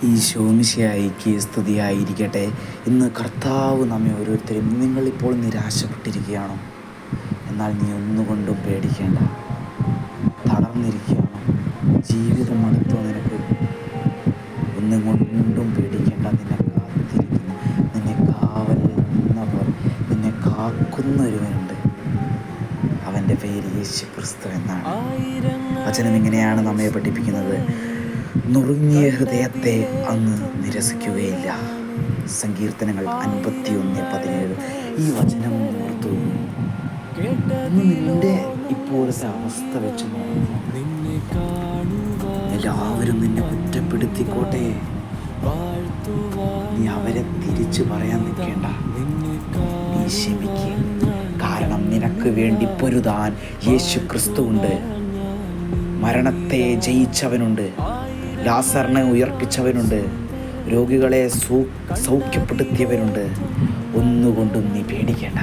ഈശോ മിശിഹായ്ക്ക് സ്തുതിയായിരിക്കട്ടെ. ഇന്ന് കർത്താവ് നമ്മെ ഓരോരുത്തരും, നിങ്ങളിപ്പോൾ നിരാശപ്പെട്ടിരിക്കുകയാണോ? എന്നാൽ നീ ഒന്നുകൊണ്ടും പേടിക്കേണ്ട. തളർന്നിരിക്കുകയാണോ? ജീവിതം മടുത്തോ നിനക്ക്? ഒന്നും കൊണ്ടും പേടിക്കേണ്ട. നിന്നെ കാത്തിരിക്കുന്നു, നിന്നെ കാവലിൽ നിന്നെ കാക്കുന്ന ഒരുവനുണ്ട്. അവൻ്റെ പേര് യേശു ക്രിസ്തു എന്നാണ്. വചനം ഇങ്ങനെയാണ് നമ്മെ പഠിപ്പിക്കുന്നത്: നുറുങ്ങിയ ഹൃദയത്തെ അങ്ങ് നിരസിക്കുകയില്ല. സങ്കീർത്തനങ്ങൾ 51:17. ഈ വചനം ഓർത്തു. നിന്റെ ഇപ്പോഴത്തെ അവസ്ഥ വെച്ച് നോക്കുന്നു. എല്ലാവരും നിന്നെ കുറ്റപ്പെടുത്തിക്കോട്ടെ, നീ അവരെ തിരിച്ചു പറയാൻ നിൽക്കേണ്ട. നീ ക്ഷമിക്കുക. കാരണം നിനക്ക് വേണ്ടി പൊരുതാൻ യേശു ക്രിസ്തു ഉണ്ട്. മരണത്തെ ജയിച്ചവനുണ്ട്, ലാസറിനെ ഉയർപ്പിച്ചവനുണ്ട്, രോഗികളെ സൗഖ്യപ്പെടുത്തിയവനുണ്ട്. ഒന്നുകൊണ്ടും നീ പേടിക്കേണ്ട.